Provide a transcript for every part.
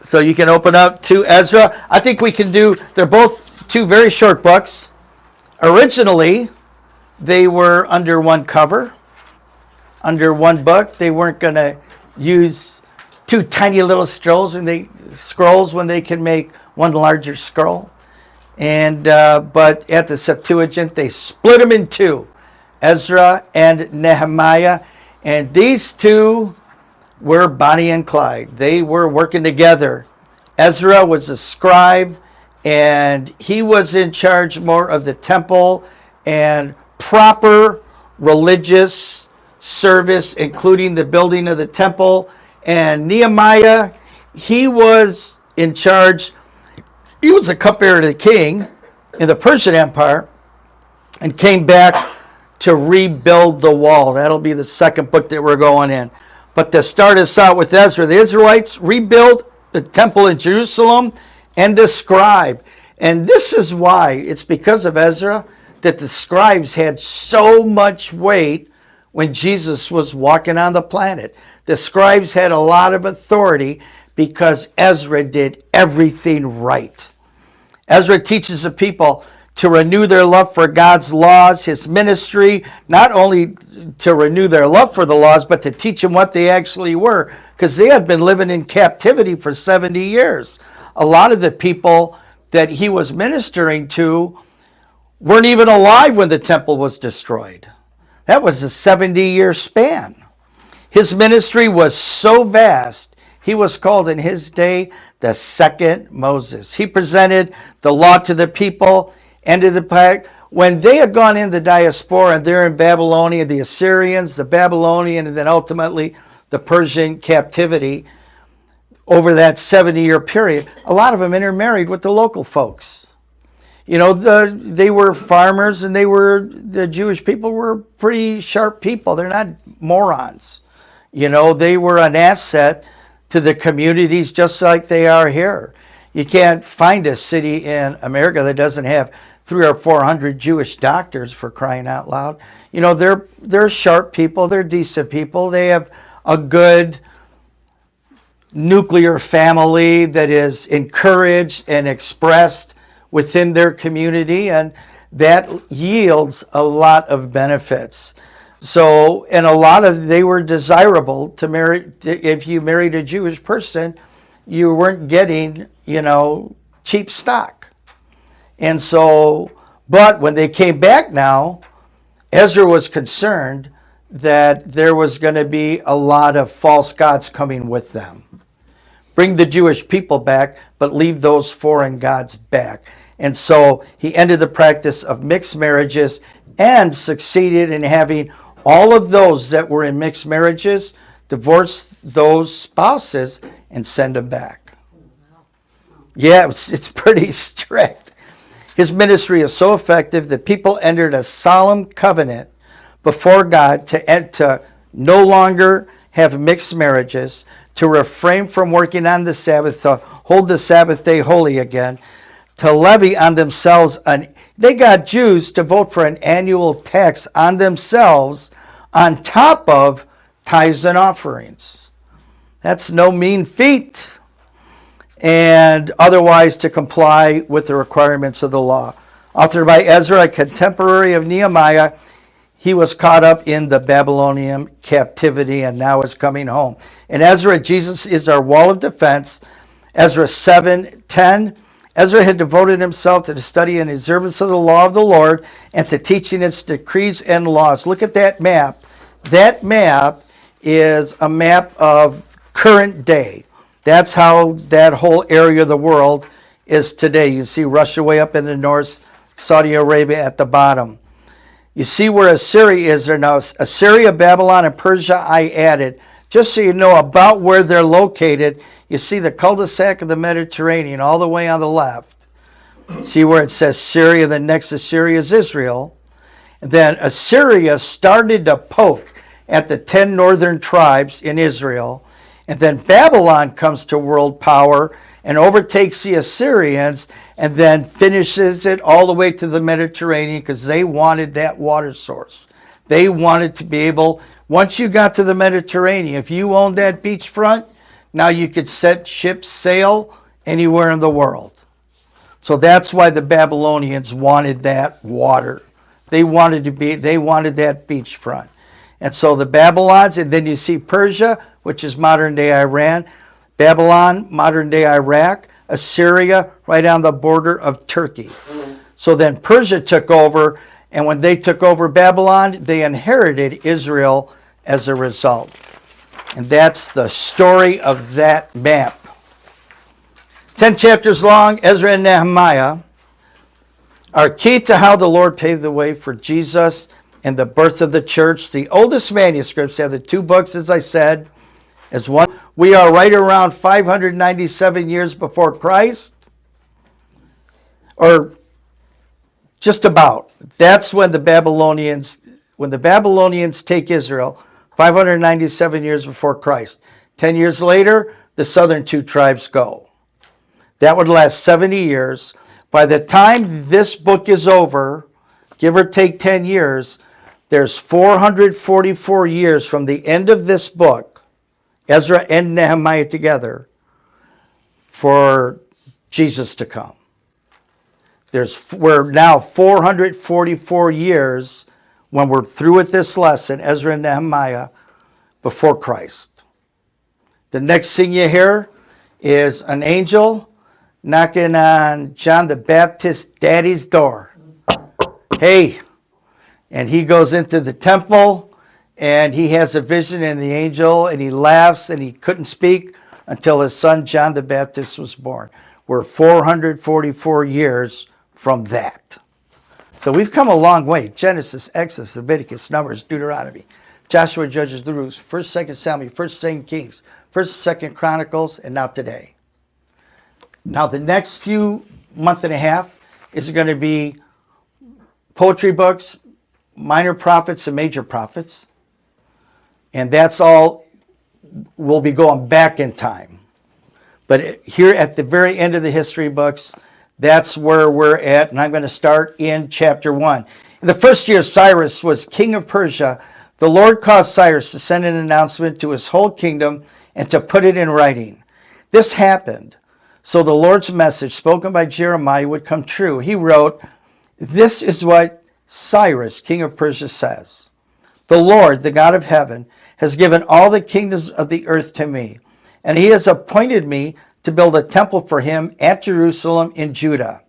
So you can open up to Ezra. I think we can do, they're both two very short books. Originally, they were under one cover, under one book. They weren't going to use two tiny little scrolls when they can make one larger scroll. And but at the Septuagint, they split them in two, Ezra and Nehemiah. And these two were Bonnie and Clyde. They were working together. Ezra was a scribe, and he was in charge more of the temple and proper religious service, including the building of the temple. And Nehemiah, he was in charge. He was a cupbearer to the king in the Persian Empire and came back to rebuild the wall. That'll be the second book that we're going in. But to start us out with Ezra, the Israelites rebuilt the temple in Jerusalem and the scribe. And this is why, it's because of Ezra that the scribes had so much weight when Jesus was walking on the planet. The scribes had a lot of authority because Ezra did everything right. Ezra teaches the people to renew their love for God's laws, his ministry, not only to renew their love for the laws, but to teach them what they actually were, because they had been living in captivity for 70 years. A lot of the people that he was ministering to weren't even alive when the temple was destroyed. That was a 70-year span. His ministry was so vast, he was called in his day the second Moses. He presented the law to the people, ended the pact. When they had gone in the diaspora and they're in Babylonia, the Assyrians, the Babylonian, and then ultimately the Persian captivity, over that 70-year period, a lot of them intermarried with the local folks. You know, they were farmers, and the Jewish people were pretty sharp people. They're not morons. You know, they were an asset to the communities just like they are here. You can't find a city in America that doesn't have 300 or 400 Jewish doctors, for crying out loud. You know, they're sharp people. They're decent people. They have a good nuclear family that is encouraged and expressed within their community, and that yields a lot of benefits. So, and they were desirable to marry. If you married a Jewish person, you weren't getting, cheap stock. And so, but when they came back now, Ezra was concerned that there was going to be a lot of false gods coming with them. Bring the Jewish people back, but leave those foreign gods back. And so he ended the practice of mixed marriages and succeeded in having all of those that were in mixed marriages divorce those spouses and send them back. Yeah, it's pretty strict. His ministry is so effective that people entered a solemn covenant before God to no longer have mixed marriages, to refrain from working on the Sabbath, to hold the Sabbath day holy again, to levy on themselves. They got Jews to vote for an annual tax on themselves on top of tithes and offerings. That's no mean feat. And otherwise to comply with the requirements of the law. Authored by Ezra, a contemporary of Nehemiah, he was caught up in the Babylonian captivity and now is coming home. And Ezra, Jesus is our wall of defense. Ezra 7:10. Ezra had devoted himself to the study and observance of the law of the Lord and to teaching its decrees and laws. Look at that map. That map is a map of current day. That's how that whole area of the world is today. You see Russia way up in the north, Saudi Arabia at the bottom. You see where Assyria is there now. Assyria, Babylon, and Persia I added. Just so you know about where they're located, you see the cul-de-sac of the Mediterranean all the way on the left. See where it says Syria, the next to Syria is Israel. And then Assyria started to poke at the 10 northern tribes in Israel. And then Babylon comes to world power and overtakes the Assyrians and then finishes it all the way to the Mediterranean because they wanted that water source. They wanted to be able, once you got to the Mediterranean, if you owned that beachfront, Now you could set ships sail anywhere in the world. So that's why the Babylonians wanted that water. They wanted that beachfront. And so the Babylons, and then you see Persia, which is modern day Iran, Babylon, modern day Iraq, Assyria, right on the border of Turkey. So then Persia took over, and when they took over Babylon, they inherited Israel as a result. And that's the story of that map. 10 chapters long, Ezra and Nehemiah are key to how the Lord paved the way for Jesus and the birth of the church. The oldest manuscripts have the two books, as I said, as one. We are right around 597 years before Christ, or just about. That's when the Babylonians take Israel, 597 years before Christ. 10 years later, the southern two tribes go. That would last 70 years. By the time this book is over, give or take 10 years, there's 444 years from the end of this book, Ezra and Nehemiah together, for Jesus to come. We're now 444 years when we're through with this lesson, Ezra and Nehemiah, before Christ. The next thing you hear is an angel knocking on John the Baptist's daddy's door. Hey, and he goes into the temple and he has a vision and the angel, and he laughs, and he couldn't speak until his son John the Baptist was born. We're 444 years from that. So we've come a long way. Genesis, Exodus, Leviticus, Numbers, Deuteronomy, Joshua, Judges, the Rules, 1st, 2nd Samuel, 1st, 2nd Kings, 1st, 2nd Chronicles, and now today. Now the next few month and a half is going to be poetry books, minor prophets and major prophets. And that's all. We'll be going back in time. But here at the very end of the history books, that's where we're at. And I'm going to start in chapter 1. In the first year Cyrus was king of Persia, the Lord caused Cyrus to send an announcement to his whole kingdom and to put it in writing. This happened so the Lord's message spoken by Jeremiah would come true. He wrote, "This is what Cyrus, king of Persia, says. The Lord, the God of heaven, has given all the kingdoms of the earth to me, and he has appointed me to build a temple for him at Jerusalem in Judah.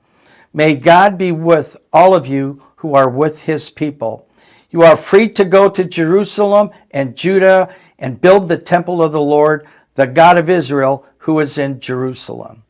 May God be with all of you who are with his people. You are free to go to Jerusalem and Judah and build the temple of the Lord, the God of Israel, who is in Jerusalem.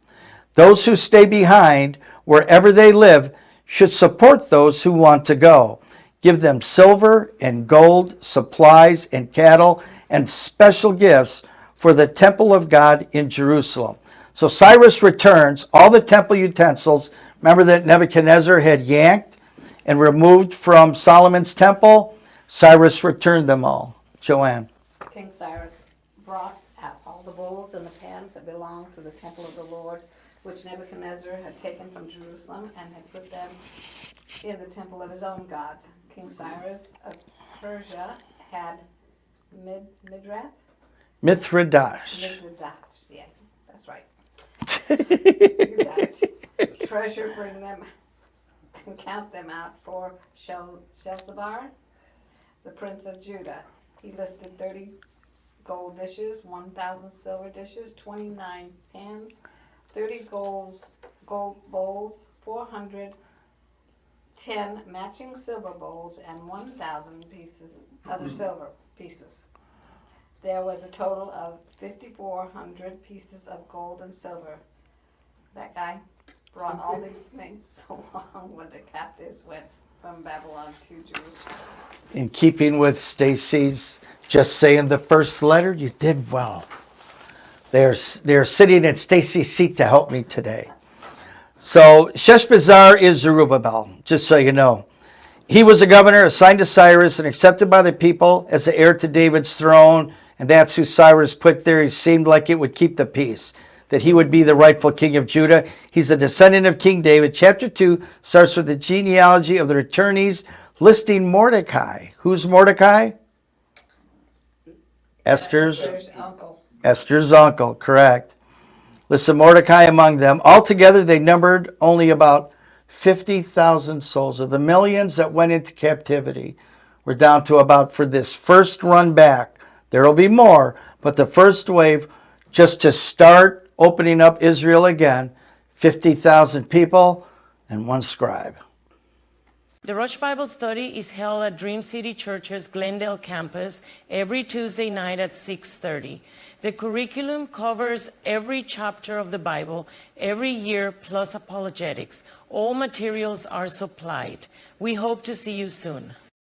Those who stay behind, wherever they live, should support those who want to go. Give them silver and gold, supplies and cattle, and special gifts for the temple of God in Jerusalem." So Cyrus returns all the temple utensils. Remember that Nebuchadnezzar had yanked and removed from Solomon's temple? Cyrus returned them all. Joanne. King Cyrus brought out all the bowls and the pans that belonged to the temple of the Lord, which Nebuchadnezzar had taken from Jerusalem and had put them in the temple of his own God. King Cyrus of Persia had Mithridates, yeah, that's right. Treasure, bring them and count them out for Shelshazzar, the prince of Judah. He listed 30 gold dishes, 1,000 silver dishes, 29 pans, 30 gold bowls, 410 matching silver bowls, and 1,000 other silver pieces. There was a total of 5,400 pieces of gold and silver. That guy brought all these things along when the captives went from Babylon to Jerusalem. In keeping with Stacy's just saying the first letter, you did well. They're sitting at Stacy's seat to help me today. So Sheshbazzar is Zerubbabel, just so you know. He was a governor assigned to Cyrus and accepted by the people as the heir to David's throne, and that's who Cyrus put there. He seemed like it would keep the peace, that he would be the rightful king of Judah. He's a descendant of King David. Chapter 2 starts with the genealogy of the returnees, listing Mordecai. Who's Mordecai? Esther's uncle. Esther's uncle, correct. Listen, Mordecai among them. Altogether, they numbered only about 50,000 souls. Of the millions that went into captivity, we're down to about, for this first run back, there will be more, but the first wave, just to start opening up Israel again, 50,000 people and one scribe. The Rush Bible Study is held at Dream City Church's Glendale campus every Tuesday night at 6:30. The curriculum covers every chapter of the Bible every year plus apologetics. All materials are supplied. We hope to see you soon.